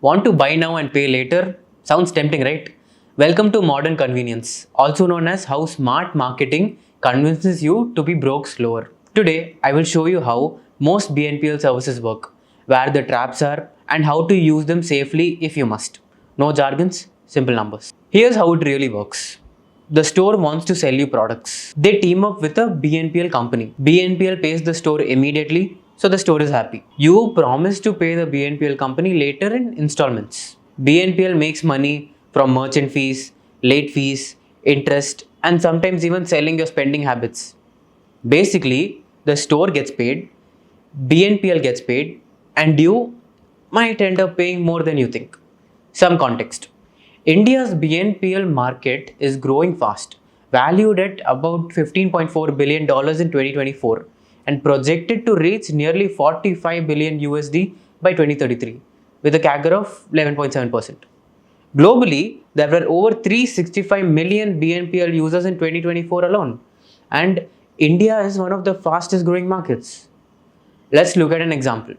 Want to buy now and pay later? Sounds tempting, right? Welcome to modern convenience, also known as how smart marketing convinces you to be broke slower. Today, I will show you how most BNPL services work, where the traps are, and how to use them safely if you must. No jargons, simple numbers. Here's how it really works. The store wants to sell you products. They team up with a BNPL company. BNPL pays the store immediately, so the store is happy. You promise to pay the BNPL company later in installments. BNPL makes money from merchant fees, late fees, interest, and sometimes even selling your spending habits. Basically, the store gets paid, BNPL gets paid, and you might end up paying more than you think. Some context. India's BNPL market is growing fast, valued at about $15.4 billion in 2024 and projected to reach nearly 45 billion USD by 2033 with a CAGR of 11.7%. Globally, there were over 365 million BNPL users in 2024 alone, and India is one of the fastest growing markets. Let's look at an example.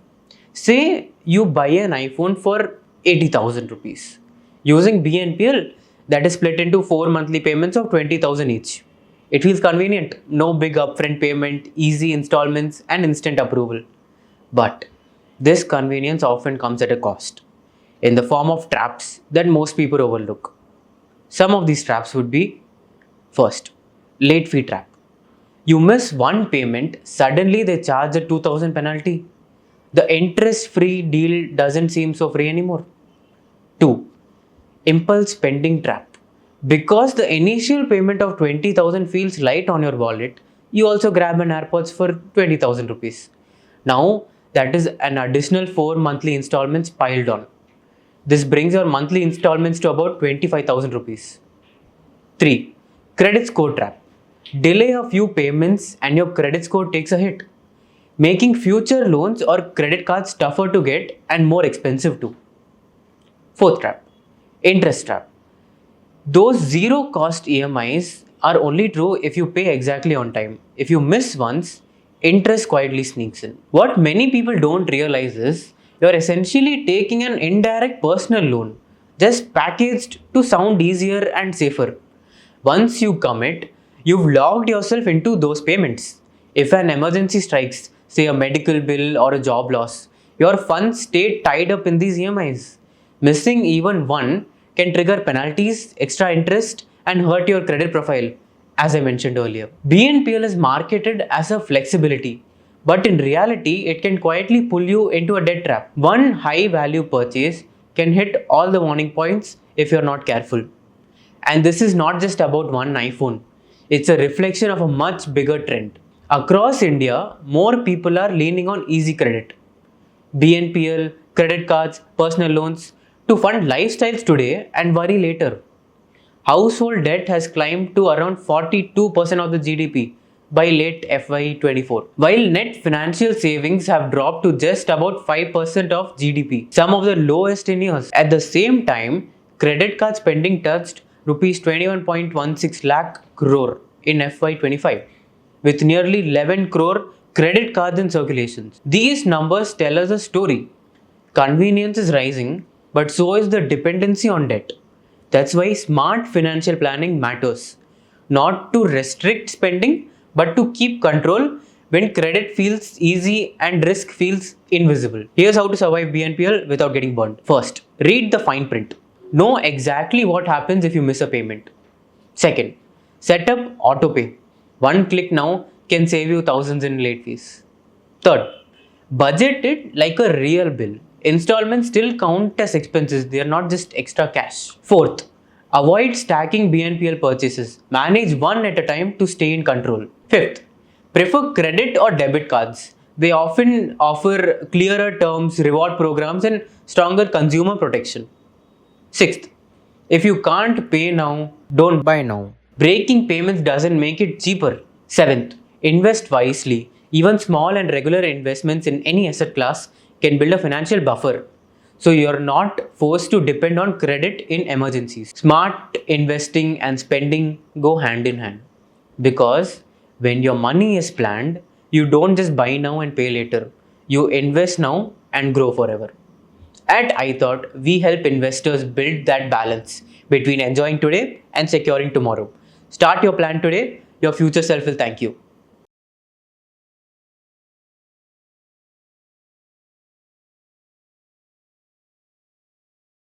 Say you buy an iPhone for 80,000 rupees. Using BNPL, that is split into 4 monthly payments of 20,000 each. It feels convenient, no big upfront payment, easy installments, and instant approval. But this convenience often comes at a cost, in the form of traps that most people overlook. Some of these traps would be: first, late fee trap. You miss one payment, suddenly they charge a 2000 penalty. The interest-free deal doesn't seem so free anymore. 2. Impulse spending trap. Because the initial payment of 20,000 feels light on your wallet, you also grab an AirPods for 20,000 rupees. Now, that is an additional 4 monthly installments piled on. This brings your monthly installments to about 25,000 rupees. 3. Credit score trap. Delay a few payments and your credit score takes a hit, making future loans or credit cards tougher to get and more expensive too. 4th trap, interest trap. Those zero cost EMIs are only true if you pay exactly on time. If you miss once, interest quietly sneaks in. What many people don't realize is you're essentially taking an indirect personal loan, just packaged to sound easier and safer. Once you commit, you've locked yourself into those payments. If an emergency strikes, say a medical bill or a job loss, your funds stay tied up in these EMIs. Missing even one can trigger penalties, extra interest, and hurt your credit profile, as I mentioned earlier. BNPL is marketed as a flexibility, but in reality, it can quietly pull you into a debt trap. One high value purchase can hit all the warning points if you're not careful. And this is not just about one iPhone. It's a reflection of a much bigger trend. Across India, more people are leaning on easy credit, BNPL, credit cards, personal loans to fund lifestyles today and worry later. Household debt has climbed to around 42% of the GDP by late FY24, while net financial savings have dropped to just about 5% of GDP, some of the lowest in years. At the same time, credit card spending touched rupees 21.16 lakh crore in FY25, with nearly 11 crore credit cards in circulation. These numbers tell us a story. Convenience is rising, but so is the dependency on debt. That's why smart financial planning matters. Not to restrict spending, but to keep control when credit feels easy and risk feels invisible. Here's how to survive BNPL without getting burned. First, read the fine print. Know exactly what happens if you miss a payment. Second, set up autopay. One click now can save you thousands in late fees. Third, budget it like a real bill. Installments still count as expenses, they are not just extra cash. Fourth, avoid stacking BNPL purchases. Manage one at a time to stay in control. Fifth, prefer credit or debit cards. They often offer clearer terms, reward programs, and stronger consumer protection. Sixth, if you can't pay now, don't buy now. Breaking payments doesn't make it cheaper. Seventh, invest wisely. Even small and regular investments in any asset class can build a financial buffer, so you're not forced to depend on credit in emergencies. Smart investing and spending go hand in hand, because when your money is planned, you don't just buy now and pay later. You invest now and grow forever. At Ithought, we help investors build that balance between enjoying today and securing tomorrow. Start your plan today. Your future self will thank you.